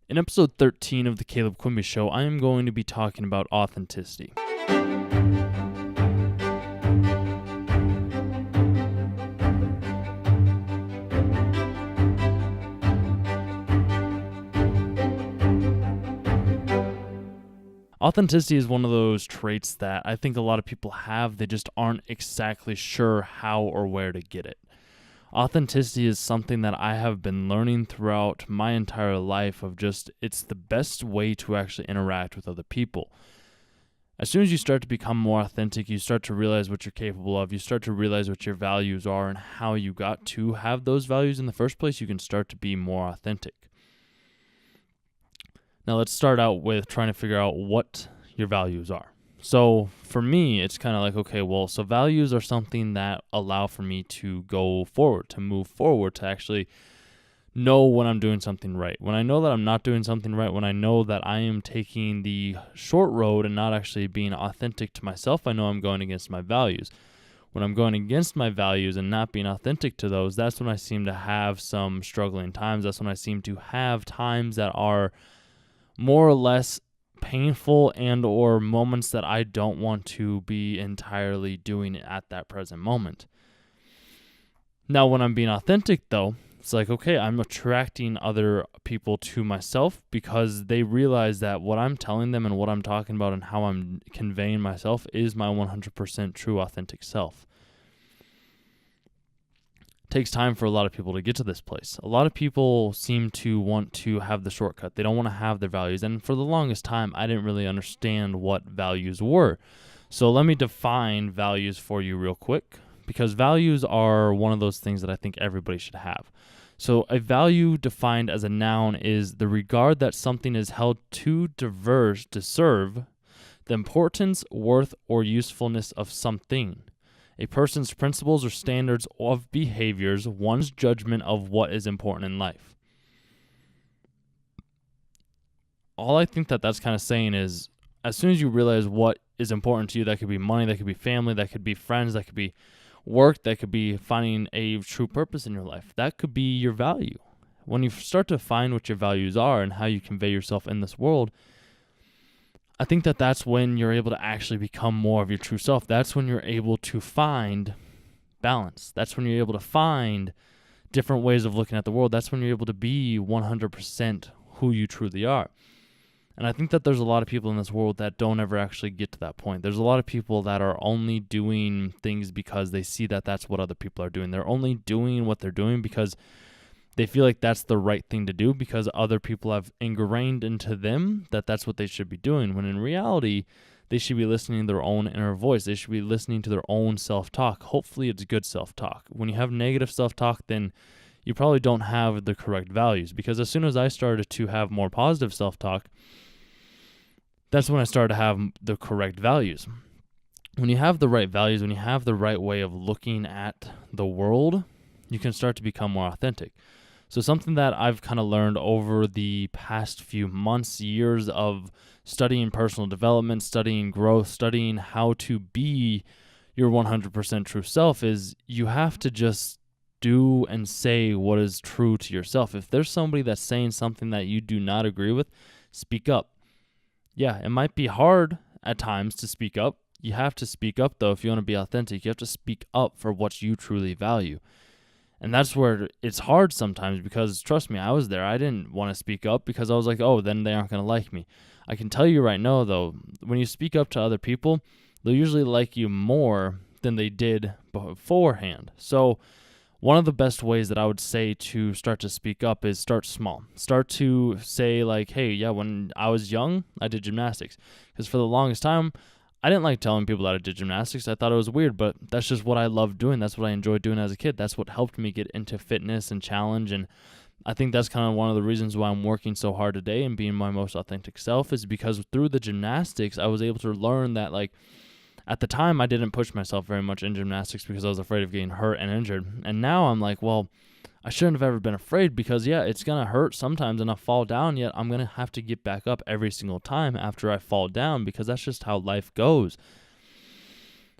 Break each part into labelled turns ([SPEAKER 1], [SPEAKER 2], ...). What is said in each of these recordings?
[SPEAKER 1] In episode 13 of the Caleb Quimby Show, I am going to be talking about authenticity. Authenticity is one of those traits that I think a lot of people have. They just aren't exactly sure how or where to get it. Authenticity is something that I have been learning throughout my entire life of just, it's the best way to actually interact with other people. As soon as you start to become more authentic, you start to realize what you're capable of. You start to realize what your values are and how you got to have those values in the first place. You can start to be more authentic. Now let's start out with trying to figure out what your values are. So for me, it's kind of like, okay, well, so values are something that allow for me to go forward, to move forward, to actually know when I'm doing something right. When I know that I'm not doing something right, when I know that I am taking the short road and not actually being authentic to myself, I know I'm going against my values. When I'm going against my values and not being authentic to those, that's when I seem to have some struggling times. That's when I seem to have times that are more or less painful and or moments that I don't want to be entirely doing at that present moment. Now, when I'm being authentic, though, it's like, okay, I'm attracting other people to myself because they realize that what I'm telling them and what I'm talking about and how I'm conveying myself is my 100% true authentic self. Takes time for a lot of people to get to this place. A lot of people seem to want to have the shortcut. They don't want to have their values. And for the longest time, I didn't really understand what values were. So let me define values for you real quick, because values are one of those things that I think everybody should have. So a value defined as a noun is the regard that something is held too diverse to serve the importance, worth, or usefulness of something. A person's principles or standards of behaviors, one's judgment of what is important in life. All I think that that's kind of saying is, as soon as you realize what is important to you, that could be money, that could be family, that could be friends, that could be work, that could be finding a true purpose in your life. That could be your value. When you start to find what your values are and how you convey yourself in this world, I think that that's when you're able to actually become more of your true self. That's when you're able to find balance. That's when you're able to find different ways of looking at the world. That's when you're able to be 100% who you truly are. And I think that there's a lot of people in this world that don't ever actually get to that point. There's a lot of people that are only doing things because they see that that's what other people are doing. They're only doing what they're doing because they feel like that's the right thing to do because other people have ingrained into them that that's what they should be doing, when in reality, they should be listening to their own inner voice. They should be listening to their own self-talk. Hopefully it's good self-talk. When you have negative self-talk, then you probably don't have the correct values, because as soon as I started to have more positive self-talk, that's when I started to have the correct values. When you have the right values, when you have the right way of looking at the world, you can start to become more authentic. So something that I've kind of learned over the past few months, years of studying personal development, studying growth, studying how to be your 100% true self, is you have to just do and say what is true to yourself. If there's somebody that's saying something that you do not agree with, speak up. Yeah, it might be hard at times to speak up. You have to speak up, though, if you want to be authentic. You have to speak up for what you truly value. And that's where it's hard sometimes, because trust me, I was there. I didn't want to speak up because I was like, oh, then they aren't going to like me. I can tell you right now, though, when you speak up to other people, they'll usually like you more than they did beforehand. So one of the best ways that I would say to start to speak up is start small. Start to say like, hey, yeah, when I was young, I did gymnastics. Because for the longest time, I didn't like telling people that I did gymnastics. I thought it was weird, but that's just what I loved doing. That's what I enjoyed doing as a kid. That's what helped me get into fitness and challenge. And I think that's kind of one of the reasons why I'm working so hard today and being my most authentic self, is because through the gymnastics, I was able to learn that, like, at the time, I didn't push myself very much in gymnastics because I was afraid of getting hurt and injured. And now I'm like, well, I shouldn't have ever been afraid, because, yeah, it's going to hurt sometimes and I'll fall down, yet I'm going to have to get back up every single time after I fall down, because that's just how life goes.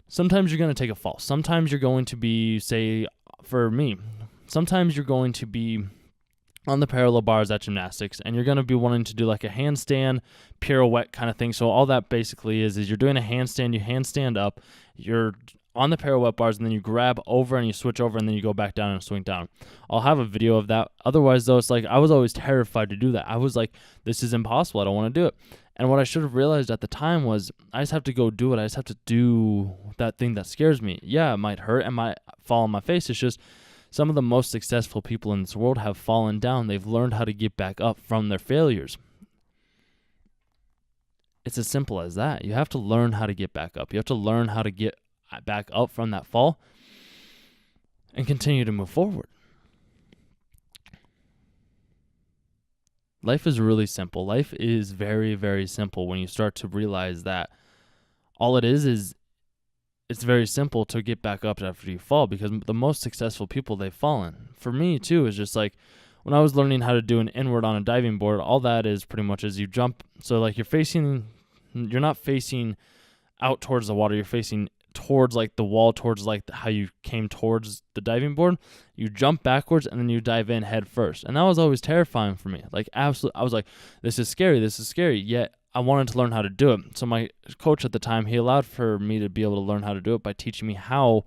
[SPEAKER 1] Sometimes you're going to take a fall. Sometimes you're going to be, say, for me, sometimes you're going to be on the parallel bars at gymnastics, and you're going to be wanting to do like a handstand pirouette kind of thing. So all that basically is you're doing a handstand, you handstand up, you're on the pirouette bars, and then you grab over and you switch over, and then you go back down and swing down. I'll have a video of that. Otherwise, though, it's like I was always terrified to do that. I was like, this is impossible. I don't want to do it. And what I should have realized at the time was I just have to go do it. I just have to do that thing that scares me. Yeah, it might hurt, it might fall on my face. It's just some of the most successful people in this world have fallen down. They've learned how to get back up from their failures. It's as simple as that. You have to learn how to get back up. You have to learn how to get back up from that fall and continue to move forward. Life is really simple. Life is very, very simple when you start to realize that all it is it's very simple to get back up after you fall, because the most successful people, they've fallen. For me, too, is just like when I was learning how to do an inward on a diving board, all that is pretty much is you jump. So like you're not facing out towards the water. You're facing towards like the wall, towards like how you came towards the diving board. You jump backwards and then you dive in head first. And that was always terrifying for me. Like absolutely, I was like, this is scary. Yet I wanted to learn how to do it. So my coach at the time, he allowed for me to be able to learn how to do it by teaching me how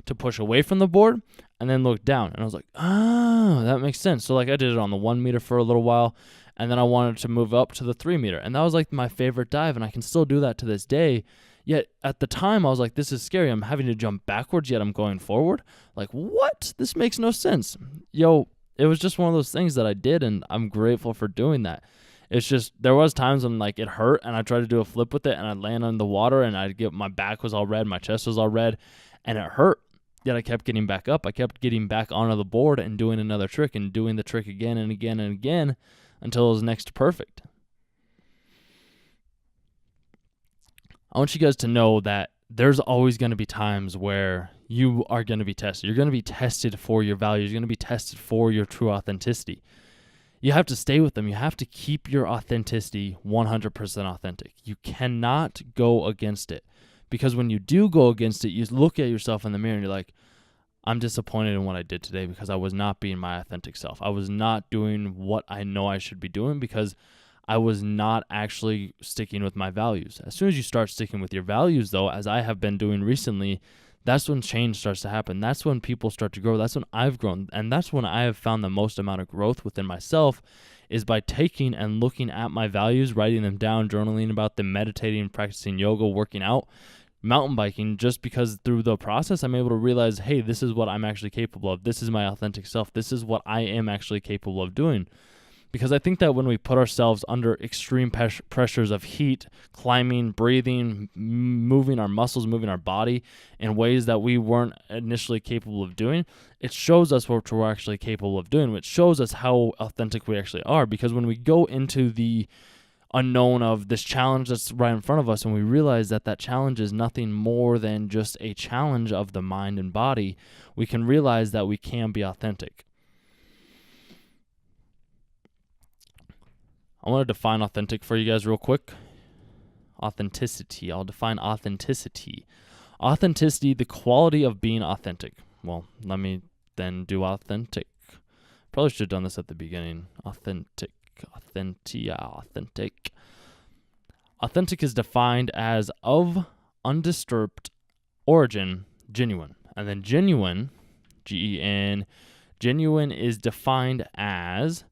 [SPEAKER 1] to push away from the board and then look down. And I was like, oh, that makes sense. So like I did it on the 1 meter for a little while, and then I wanted to move up to the 3 meter. And that was like my favorite dive, and I can still do that to this day. Yet at the time, I was like, this is scary. I'm having to jump backwards, yet I'm going forward. Like, what? This makes no sense. It was just one of those things that I did, and I'm grateful for doing that. It's just, there was times when like it hurt, and I tried to do a flip with it, and I'd land on the water, and my back was all red, my chest was all red, and it hurt. Yet I kept getting back up. I kept getting back onto the board and doing another trick and doing the trick again and again and again until it was next to perfect. I want you guys to know that there's always going to be times where you are going to be tested. You're going to be tested for your values. You're going to be tested for your true authenticity. You have to stay with them. You have to keep your authenticity 100% authentic. You cannot go against it, because when you do go against it, you look at yourself in the mirror and you're like, I'm disappointed in what I did today because I was not being my authentic self. I was not doing what I know I should be doing because I was not actually sticking with my values. As soon as you start sticking with your values, though, as I have been doing recently, that's when change starts to happen. That's when people start to grow. That's when I've grown. And that's when I have found the most amount of growth within myself, is by taking and looking at my values, writing them down, journaling about them, meditating, practicing yoga, working out, mountain biking, just because through the process I'm able to realize, hey, this is what I'm actually capable of. This is my authentic self. This is what I am actually capable of doing. Because I think that when we put ourselves under extreme pressures of heat, climbing, breathing, moving our muscles, moving our body in ways that we weren't initially capable of doing, it shows us what we're actually capable of doing, which shows us how authentic we actually are. Because when we go into the unknown of this challenge that's right in front of us, and we realize that that challenge is nothing more than just a challenge of the mind and body, we can realize that we can be authentic. I want to define authentic for you guys real quick. Authenticity. I'll define authenticity. Authenticity, the quality of being authentic. Well, let me then do authentic. Probably should have done this at the beginning. Authentic. Authentic is defined as of undisturbed origin, genuine. And then genuine, G-E-N, genuine is defined as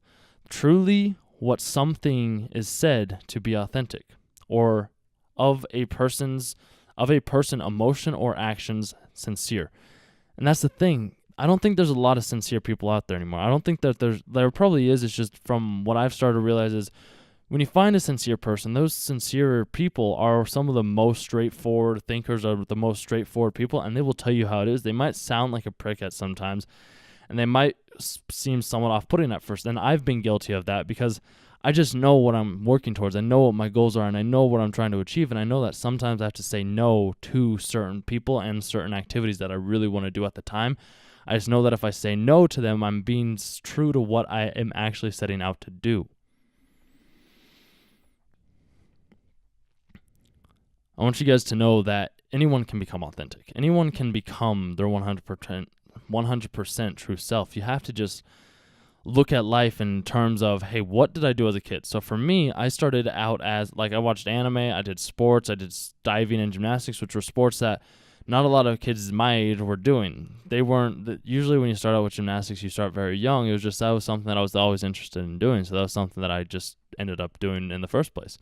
[SPEAKER 1] truly what something is said to be authentic, or of a person, emotion or actions sincere. And that's the thing. I don't think there's a lot of sincere people out there anymore. I don't think that there probably is. It's just from what I've started to realize is when you find a sincere person, those sincere people are some of the most straightforward thinkers, are the most straightforward people, and they will tell you how it is. They might sound like a prick at sometimes, and they might seem somewhat off-putting at first. And I've been guilty of that because I just know what I'm working towards. I know what my goals are, and I know what I'm trying to achieve. And I know that sometimes I have to say no to certain people and certain activities that I really want to do at the time. I just know that if I say no to them, I'm being true to what I am actually setting out to do. I want you guys to know that anyone can become authentic. Anyone can become their 100% true self. You have to just look at life in terms of, hey, what did I do as a kid? So for me, I started out as, like, I watched anime, I did sports, I did diving and gymnastics, which were sports that not a lot of kids my age were doing. They weren't, usually when you start out with gymnastics, you start very young. It was just, that was something that I was always interested in doing. So that was something that I just ended up doing in the first place.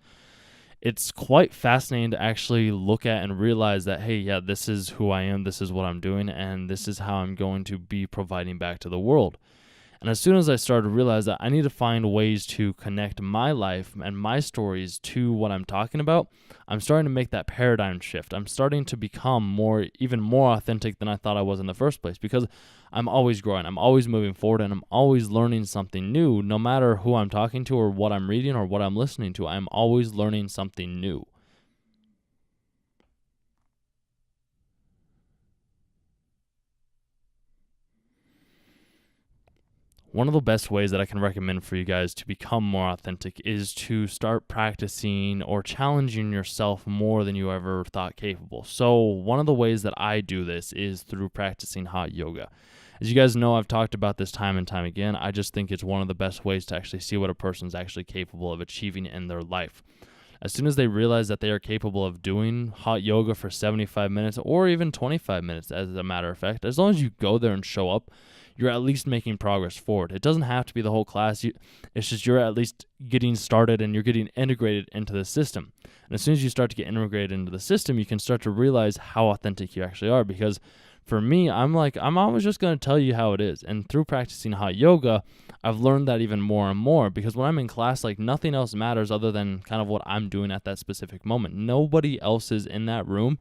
[SPEAKER 1] It's quite fascinating to actually look at and realize that, hey, yeah, this is who I am, this is what I'm doing, and this is how I'm going to be providing back to the world. And as soon as I started to realize that I need to find ways to connect my life and my stories to what I'm talking about, I'm starting to make that paradigm shift. I'm starting to become even more authentic than I thought I was in the first place, because I'm always growing, I'm always moving forward, and I'm always learning something new. No matter who I'm talking to or what I'm reading or what I'm listening to, I'm always learning something new. One of the best ways that I can recommend for you guys to become more authentic is to start practicing or challenging yourself more than you ever thought capable. So one of the ways that I do this is through practicing hot yoga. As you guys know, I've talked about this time and time again. I just think it's one of the best ways to actually see what a person's actually capable of achieving in their life. As soon as they realize that they are capable of doing hot yoga for 75 minutes or even 25 minutes, as a matter of fact, as long as you go there and show up, you're at least making progress forward. It doesn't have to be the whole class. It's just you're at least getting started and you're getting integrated into the system. And as soon as you start to get integrated into the system, you can start to realize how authentic you actually are. Because for me, I'm always just going to tell you how it is. And through practicing hot yoga, I've learned that even more and more, because when I'm in class, like, nothing else matters other than kind of what I'm doing at that specific moment. Nobody else is in that room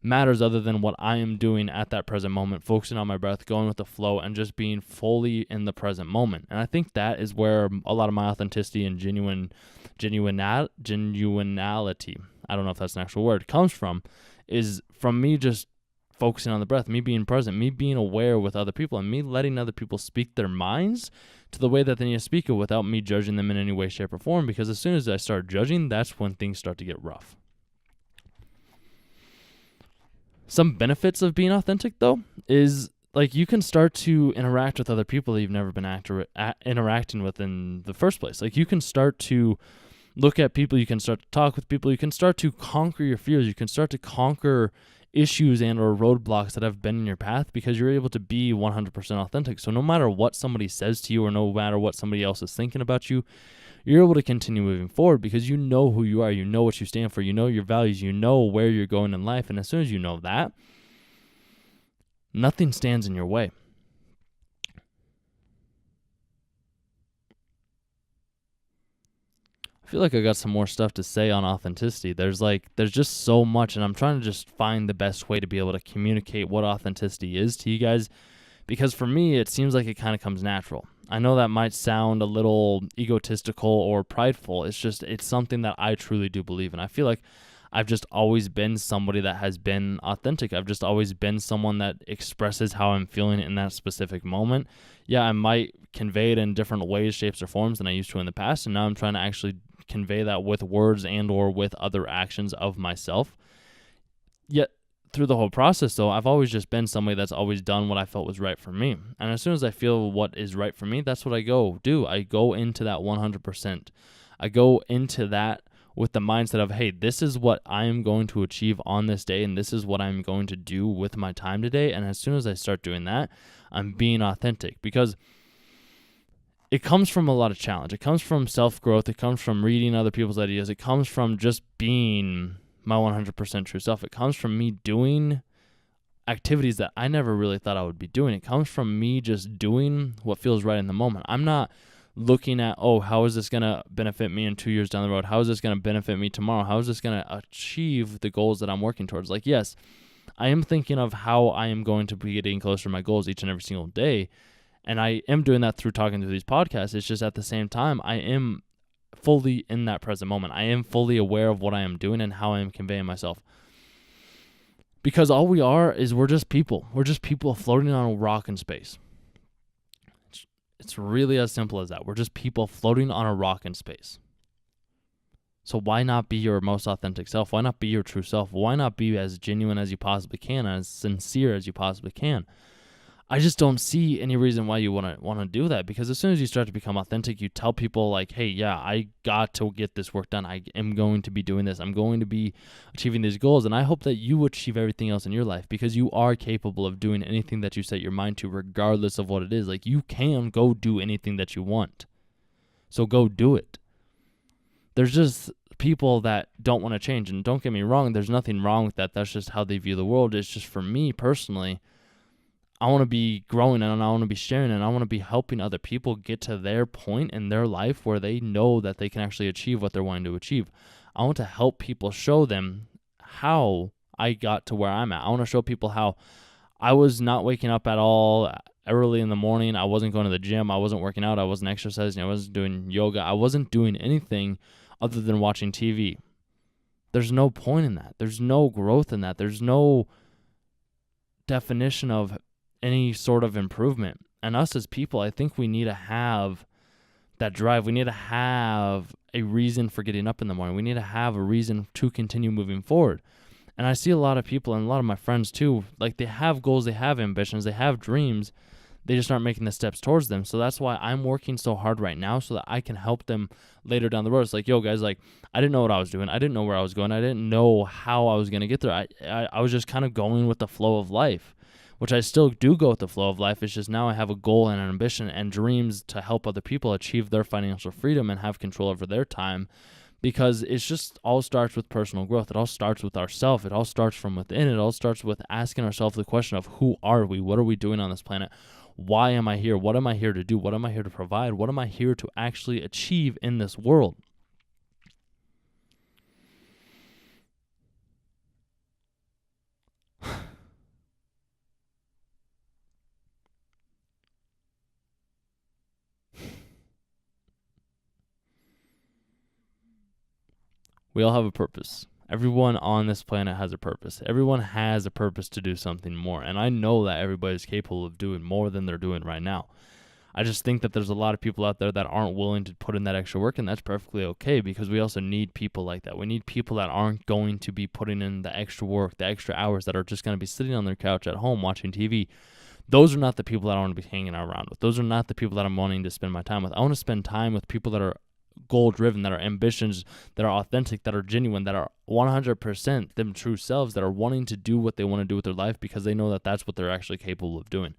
[SPEAKER 1] matters other than what I am doing at that present moment, focusing on my breath, going with the flow, and just being fully in the present moment. And I think that is where a lot of my authenticity and genuinity, I don't know if that's an actual word, comes from, is from me just focusing on the breath, me being present, me being aware with other people, and me letting other people speak their minds to the way that they need to speak it without me judging them in any way, shape, or form. Because as soon as I start judging, that's when things start to get rough. Some benefits of being authentic, though, is, like, you can start to interact with other people that you've never been interacting with in the first place. Like, you can start to look at people, you can start to talk with people, you can start to conquer your fears, you can start to conquer issues and or roadblocks that have been in your path, because you're able to be 100% authentic. So no matter what somebody says to you or no matter what somebody else is thinking about you, you're able to continue moving forward because you know who you are, you know what you stand for, you know your values, you know where you're going in life. And as soon as you know that, nothing stands in your way. I feel like I got some more stuff to say on authenticity. There's just so much, and I'm trying to just find the best way to be able to communicate what authenticity is to you guys, because for me, it seems like it kind of comes natural. I know that might sound a little egotistical or prideful. It's something that I truly do believe in. I feel like I've just always been somebody that has been authentic. I've just always been someone that expresses how I'm feeling in that specific moment. Yeah, I might convey it in different ways, shapes, or forms than I used to in the past, and now I'm trying to actually convey that with words and or with other actions of myself. Yet through the whole process, though, I've always just been somebody that's always done what I felt was right for me. And as soon as I feel what is right for me, that's what I go do. I go into that 100%. I go into that with the mindset of, hey, this is what I am going to achieve on this day, and this is what I'm going to do with my time today. And as soon as I start doing that, I'm being authentic, because it comes from a lot of challenge. It comes from self-growth. It comes from reading other people's ideas. It comes from just being my 100% true self. It comes from me doing activities that I never really thought I would be doing. It comes from me just doing what feels right in the moment. I'm not looking at, oh, how is this going to benefit me in 2 years down the road? How is this going to benefit me tomorrow? How is this going to achieve the goals that I'm working towards? Like, yes, I am thinking of how I am going to be getting closer to my goals each and every single day. And I am doing that through talking through these podcasts. It's just at the same time, I am fully in that present moment. I am fully aware of what I am doing and how I am conveying myself. Because all we are is we're just people. We're just people floating on a rock in space. It's really as simple as that. We're just people floating on a rock in space. So why not be your most authentic self? Why not be your true self? Why not be as genuine as you possibly can, as sincere as you possibly can? I just don't see any reason why you want to do that, because as soon as you start to become authentic, you tell people like, hey, yeah, I got to get this work done. I am going to be doing this. I'm going to be achieving these goals. And I hope that you achieve everything else in your life, because you are capable of doing anything that you set your mind to, regardless of what it is. Like, you can go do anything that you want. So go do it. There's just people that don't want to change. And don't get me wrong, there's nothing wrong with that. That's just how they view the world. It's just, for me personally, I want to be growing and I want to be sharing and I want to be helping other people get to their point in their life where they know that they can actually achieve what they're wanting to achieve. I want to help people, show them how I got to where I'm at. I want to show people how I was not waking up at all early in the morning. I wasn't going to the gym. I wasn't working out. I wasn't exercising. I wasn't doing yoga. I wasn't doing anything other than watching TV. There's no point in that. There's no growth in that. There's no definition of any sort of improvement. And us as people, I think we need to have that drive. We need to have a reason for getting up in the morning. We need to have a reason to continue moving forward. And I see a lot of people, and a lot of my friends too, like, they have goals, they have ambitions, they have dreams, they just aren't making the steps towards them. So that's why I'm working so hard right now, so that I can help them later down the road. It's like, yo guys, like, I didn't know what I was doing. I didn't know where I was going. I didn't know how I was going to get there. I was just kind of going with the flow of life, which I still do go with the flow of life. It's just now I have a goal and an ambition and dreams to help other people achieve their financial freedom and have control over their time, because it's just all starts with personal growth. It all starts with ourselves. It all starts from within. It all starts with asking ourselves the question of, who are we? What are we doing on this planet? Why am I here? What am I here to do? What am I here to provide? What am I here to actually achieve in this world? We all have a purpose. Everyone on this planet has a purpose. Everyone has a purpose to do something more. And I know that everybody's capable of doing more than they're doing right now. I just think that there's a lot of people out there that aren't willing to put in that extra work, and that's perfectly okay, because we also need people like that. We need people that aren't going to be putting in the extra work, the extra hours, that are just going to be sitting on their couch at home watching TV. Those are not the people that I want to be hanging around with. Those are not the people that I'm wanting to spend my time with. I want to spend time with people that are goal-driven, that are ambitious, that are authentic, that are genuine, that are 100% them true selves, that are wanting to do what they want to do with their life because they know that that's what they're actually capable of doing.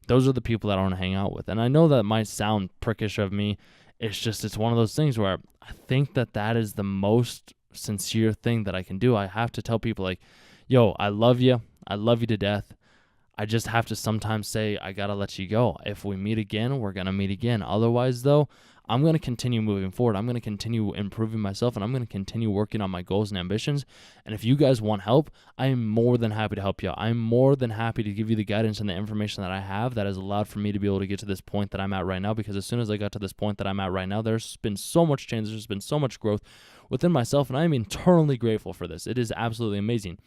[SPEAKER 1] Those are the people that I want to hang out with. And I know that might sound prickish of me. It's one of those things where I think that that is the most sincere thing that I can do. I have to tell people, like, yo, I love you. I love you to death. I just have to sometimes say, I got to let you go. If we meet again, we're going to meet again. Otherwise, though, I'm going to continue moving forward. I'm going to continue improving myself, and I'm going to continue working on my goals and ambitions. And if you guys want help, I am more than happy to help you. I'm more than happy to give you the guidance and the information that I have that has allowed for me to be able to get to this point that I'm at right now, because as soon as I got to this point that I'm at right now, there's been so much change. There's been so much growth within myself, and I am eternally grateful for this. It is absolutely amazing.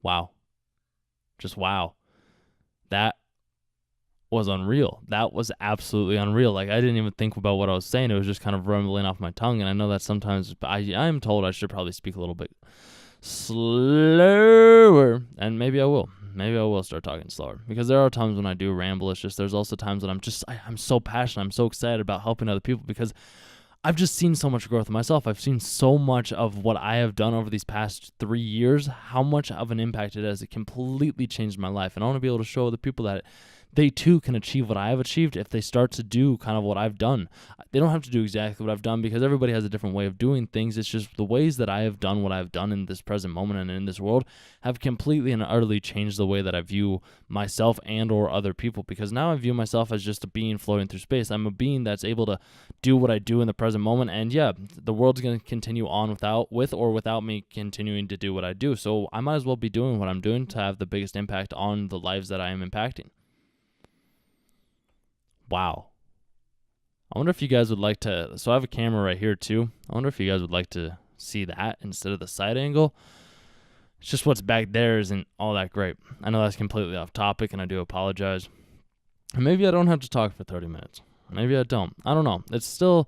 [SPEAKER 1] Wow. Just wow. That was unreal. That was absolutely unreal. Like, I didn't even think about what I was saying. It was just kind of rumbling off my tongue. And I know that sometimes I am told I should probably speak a little bit slower. And maybe I will. Maybe I will start talking slower, because there are times when I do ramble. It's just, there's also times when I'm so passionate. I'm so excited about helping other people, because I've just seen so much growth in myself. I've seen so much of what I have done over these past 3 years, how much of an impact it has. It completely changed my life. And I want to be able to show the people that they too can achieve what I have achieved if they start to do kind of what I've done. They don't have to do exactly what I've done, because everybody has a different way of doing things. It's just the ways that I have done what I've done in this present moment and in this world have completely and utterly changed the way that I view myself and or other people, because now I view myself as just a being floating through space. I'm a being that's able to do what I do in the present moment, and yeah, the world's going to continue on with or without me continuing to do what I do. So I might as well be doing what I'm doing to have the biggest impact on the lives that I am impacting. Wow. I wonder if you guys would like to, so I have a camera right here too. I wonder if you guys would like to see that instead of the side angle. It's just what's back there isn't all that great. I know that's completely off topic, and I do apologize. And maybe I don't have to talk for 30 minutes. Maybe I don't. I don't know. It's still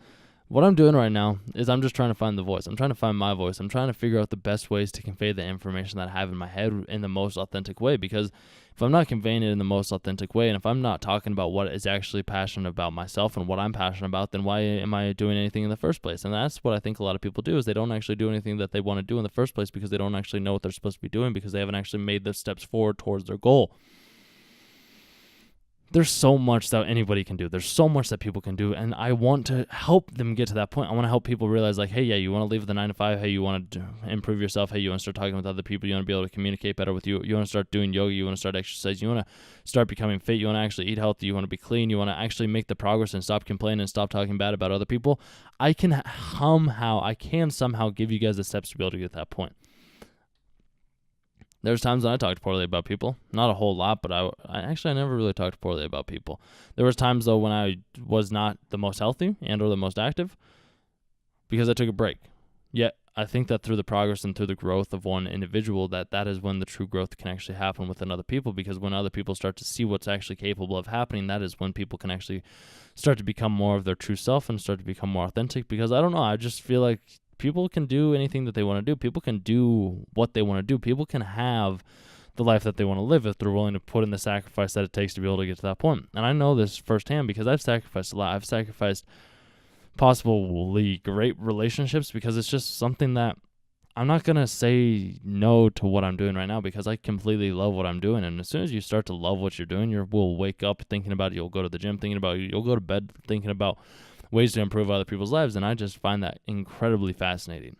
[SPEAKER 1] What I'm doing right now is I'm just trying to find the voice. I'm trying to find my voice. I'm trying to figure out the best ways to convey the information that I have in my head in the most authentic way. Because if I'm not conveying it in the most authentic way, and if I'm not talking about what is actually passionate about myself and what I'm passionate about, then why am I doing anything in the first place? And that's what I think a lot of people do, is they don't actually do anything that they want to do in the first place because they don't actually know what they're supposed to be doing, because they haven't actually made the steps forward towards their goal. There's so much that anybody can do. There's so much that people can do, and I want to help them get to that point. I want to help people realize, like, hey, yeah, you want to leave the 9 to 5. Hey, you want to improve yourself. Hey, you want to start talking with other people. You want to be able to communicate better with you. You want to start doing yoga. You want to start exercising. You want to start becoming fit. You want to actually eat healthy. You want to be clean. You want to actually make the progress and stop complaining and stop talking bad about other people. I can somehow give you guys the steps to be able to get to that point. There's times when I talked poorly about people. Not a whole lot, but I never really talked poorly about people. There was times, though, when I was not the most healthy and or the most active because I took a break. Yet, I think that through the progress and through the growth of one individual, that is when the true growth can actually happen within other people, because when other people start to see what's actually capable of happening, that is when people can actually start to become more of their true self and start to become more authentic. Because I don't know, I just feel like people can do anything that they want to do. People can do what they want to do. People can have the life that they want to live if they're willing to put in the sacrifice that it takes to be able to get to that point. And I know this firsthand because I've sacrificed a lot. I've sacrificed possibly great relationships because it's just something that I'm not going to say no to what I'm doing right now, because I completely love what I'm doing. And as soon as you start to love what you're doing, you will wake up thinking about it. You'll go to the gym thinking about it. You'll go to bed thinking about ways to improve other people's lives, and I just find that incredibly fascinating.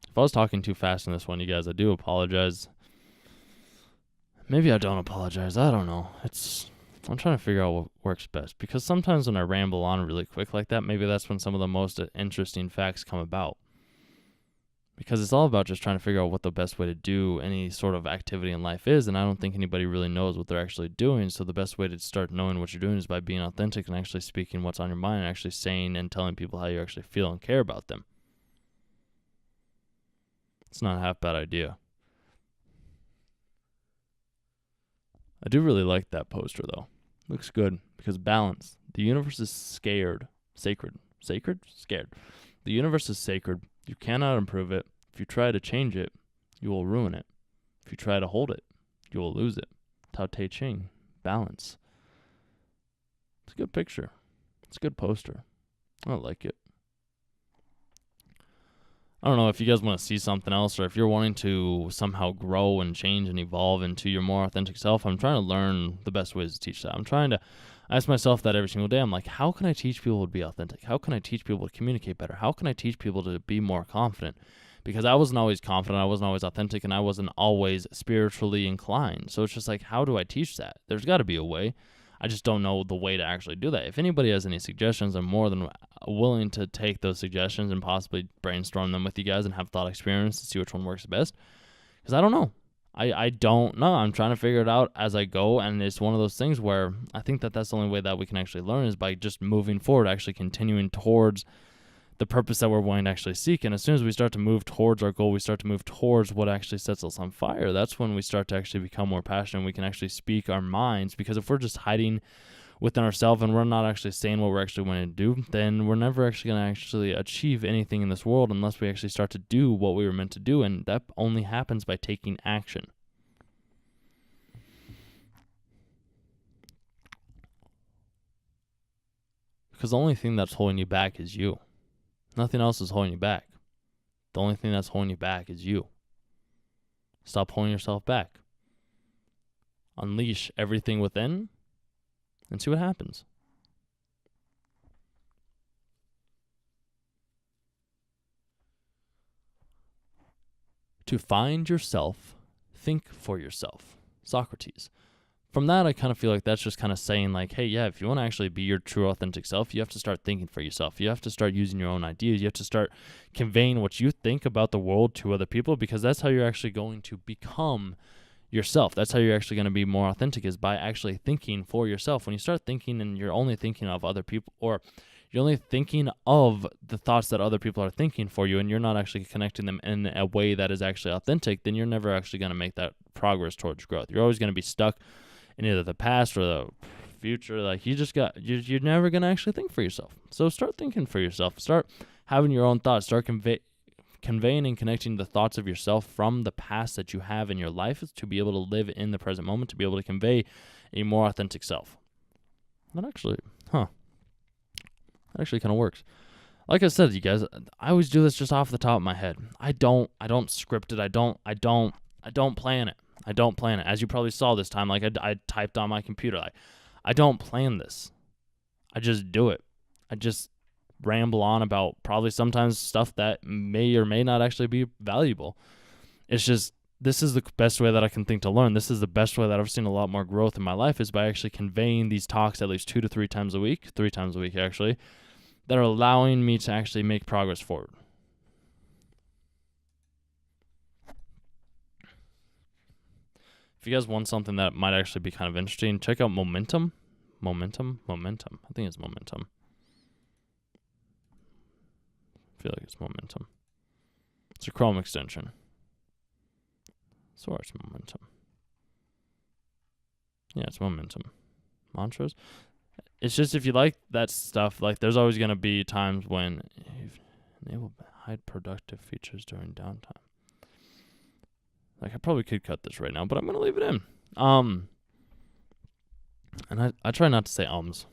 [SPEAKER 1] If I was talking too fast in this one, you guys, I do apologize. Maybe I don't apologize. I don't know. I'm trying to figure out what works best, because sometimes when I ramble on really quick like that, maybe that's when some of the most interesting facts come about. Because it's all about just trying to figure out what the best way to do any sort of activity in life is, and I don't think anybody really knows what they're actually doing. So the best way to start knowing what you're doing is by being authentic and actually speaking what's on your mind and actually saying and telling people how you actually feel and care about them. It's not a half bad idea. I do really like that poster, though. Looks good, because balance. The universe is scared. Sacred? Scared. The universe is sacred. You cannot improve it. If you try to change it, you will ruin it. If you try to hold it, you will lose it. Tao Te Ching. Balance. It's a good picture. It's a good poster. I like it. I don't know if you guys want to see something else, or if you're wanting to somehow grow and change and evolve into your more authentic self. I'm trying to learn the best ways to teach that. I'm trying to ask myself that every single day. I'm like, how can I teach people to be authentic? How can I teach people to communicate better? How can I teach people to be more confident? Because I wasn't always confident, I wasn't always authentic, and I wasn't always spiritually inclined. So it's just like, how do I teach that? There's got to be a way. I just don't know the way to actually do that. If anybody has any suggestions, I'm more than willing to take those suggestions and possibly brainstorm them with you guys and have thought experiments to see which one works best. Because I don't know. I don't know. I'm trying to figure it out as I go, and it's one of those things where I think that that's the only way that we can actually learn is by just moving forward, actually continuing towards the purpose that we're wanting to actually seek. And as soon as we start to move towards our goal, we start to move towards what actually sets us on fire. That's when we start to actually become more passionate. We can actually speak our minds, because if we're just hiding within ourselves and we're not actually saying what we're actually wanting to do, then we're never actually going to actually achieve anything in this world unless we actually start to do what we were meant to do. And that only happens by taking action. Because the only thing that's holding you back is you. Nothing else is holding you back. The only thing that's holding you back is you. Stop holding yourself back. Unleash everything within and see what happens. To find yourself, think for yourself. Socrates. From that, I kind of feel like that's just kind of saying like, hey, yeah, if you want to actually be your true authentic self, you have to start thinking for yourself. You have to start using your own ideas. You have to start conveying what you think about the world to other people, because that's how you're actually going to become yourself. That's how you're actually going to be more authentic, is by actually thinking for yourself. When you start thinking and you're only thinking of other people, or you're only thinking of the thoughts that other people are thinking for you, and you're not actually connecting them in a way that is actually authentic, then you're never actually going to make that progress towards growth. You're always going to be stuck in either the past or the future. Like you're never going to actually think for yourself. So start thinking for yourself. Start having your own thoughts. Start conveying and connecting the thoughts of yourself from the past that you have in your life to be able to live in the present moment, to be able to convey a more authentic self. That actually kind of works. Like I said, you guys, I always do this just off the top of my head. I don't script it. I don't plan it. I don't plan it. As you probably saw this time, like I typed on my computer. I don't plan this. I just do it. I just ramble on about probably sometimes stuff that may or may not actually be valuable. It's just, this is the best way that I can think to learn. This is the best way that I've seen a lot more growth in my life, is by actually conveying these talks at least 2 to 3 times a week, 3 times a week actually, that are allowing me to actually make progress forward. If you guys want something that might actually be kind of interesting, check out Momentum. I think it's Momentum. I feel like it's Momentum. It's a Chrome extension. So it's Momentum. Yeah, it's Momentum. Mantras. It's just, if you like that stuff, like there's always going to be times when you've enabled hide productive features during downtime. Like I probably could cut this right now, but I'm going to leave it in. And I try not to say ums.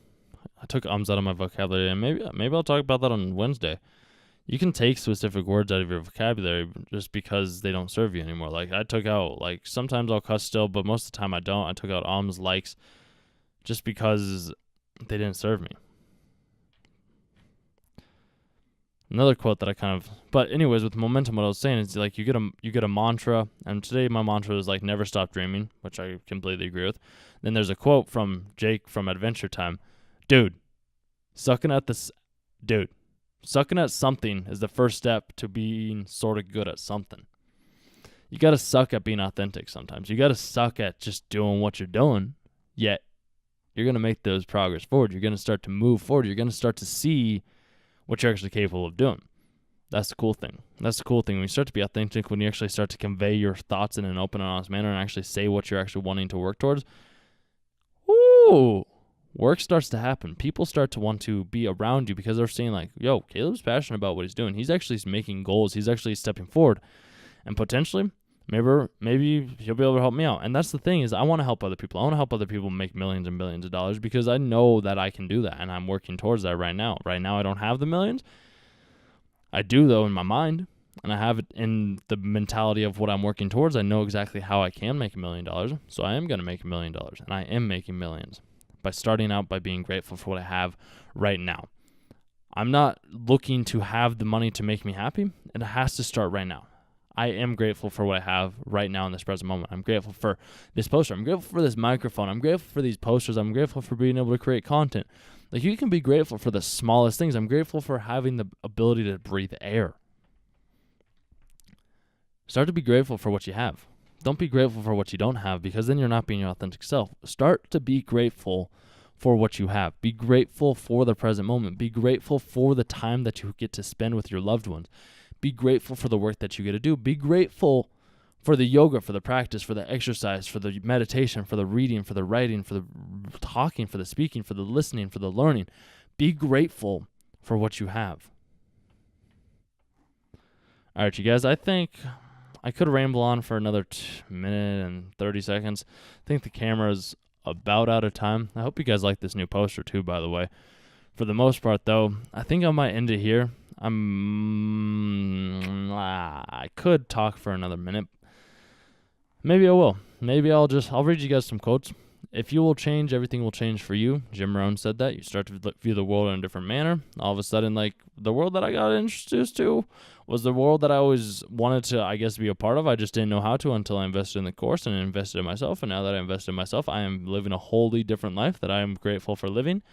[SPEAKER 1] I took ums out of my vocabulary, and maybe I'll talk about that on Wednesday. You can take specific words out of your vocabulary just because they don't serve you anymore. Like I took out, like sometimes I'll cuss still, but most of the time I don't. I took out ums, likes, just because they didn't serve me. Another quote that I but anyways, with Momentum, what I was saying is like you get a mantra, and today my mantra is like never stop dreaming, which I completely agree with. Then there's a quote from Jake from Adventure Time. Sucking at something is the first step to being sort of good at something. You got to suck at being authentic sometimes. You got to suck at just doing what you're doing, yet you're going to make those progress forward. You're going to start to move forward. You're going to start to see what you're actually capable of doing. That's the cool thing. When you start to be authentic, when you actually start to convey your thoughts in an open and honest manner and actually say what you're actually wanting to work towards, work starts to happen. People start to want to be around you because they're seeing like, yo, Caleb's passionate about what he's doing. He's actually making goals. He's actually stepping forward. And potentially, maybe he'll be able to help me out. And that's the thing, is I want to help other people. I want to help other people make millions and billions of dollars because I know that I can do that, and I'm working towards that right now. Right now, I don't have the millions. I do, though, in my mind, and I have it in the mentality of what I'm working towards. I know exactly how I can make $1 million, so I am going to make $1 million, and I am making millions by starting out by being grateful for what I have right now. I'm not looking to have the money to make me happy. It has to start right now. I am grateful for what I have right now in this present moment. I'm grateful for this poster. I'm grateful for this microphone. I'm grateful for these posters. I'm grateful for being able to create content. Like, you can be grateful for the smallest things. I'm grateful for having the ability to breathe air. Start to be grateful for what you have. Don't be grateful for what you don't have, because then you're not being your authentic self. Start to be grateful for what you have. Be grateful for the present moment. Be grateful for the time that you get to spend with your loved ones. Be grateful for the work that you get to do. Be grateful for the yoga, for the practice, for the exercise, for the meditation, for the reading, for the writing, for the talking, for the speaking, for the listening, for the learning. Be grateful for what you have. All right, you guys, I think I could ramble on for another minute and 30 seconds. I think the camera's about out of time. I hope you guys like this new poster too, by the way. For the most part, though, I think I might end it here. I could talk for another minute. Maybe I will. Maybe I'll read you guys some quotes. If you will change, everything will change for you. Jim Rohn said that. You start to view the world in a different manner. All of a sudden, like, the world that I got introduced to was the world that I always wanted to, I guess, be a part of. I just didn't know how to until I invested in the course and invested in myself. And now that I invested in myself, I am living a wholly different life that I am grateful for living.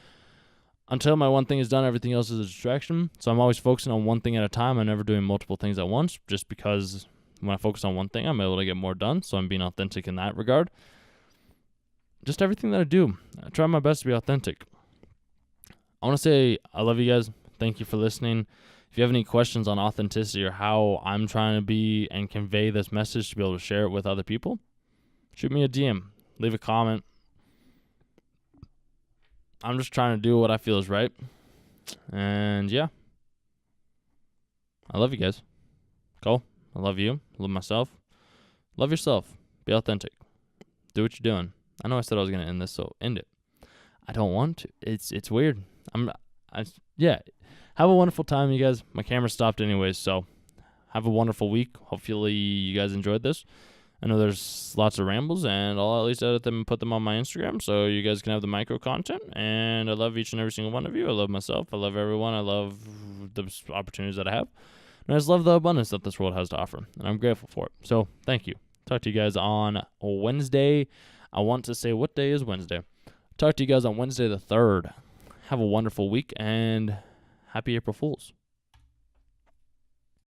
[SPEAKER 1] Until my one thing is done, everything else is a distraction. So I'm always focusing on one thing at a time. I'm never doing multiple things at once, just because when I focus on one thing, I'm able to get more done. So I'm being authentic in that regard. Just everything that I do, I try my best to be authentic. I want to say I love you guys. Thank you for listening. If you have any questions on authenticity or how I'm trying to be and convey this message to be able to share it with other people, shoot me a DM. Leave a comment. I'm just trying to do what I feel is right. And yeah, I love you guys. Cool. I love you. I love myself. Love yourself. Be authentic. Do what you're doing. I know I said I was gonna end this, so end it. I don't want to. It's weird. Yeah. Have a wonderful time, you guys. My camera stopped anyways, so have a wonderful week. Hopefully you guys enjoyed this. I know there's lots of rambles, and I'll at least edit them and put them on my Instagram so you guys can have the micro content. And I love each and every single one of you. I love myself. I love everyone. I love the opportunities that I have. And I just love the abundance that this world has to offer. And I'm grateful for it. So thank you. Talk to you guys on Wednesday. I want to say, what day is Wednesday? Talk to you guys on Wednesday the 3rd. Have a wonderful week, and happy April Fools.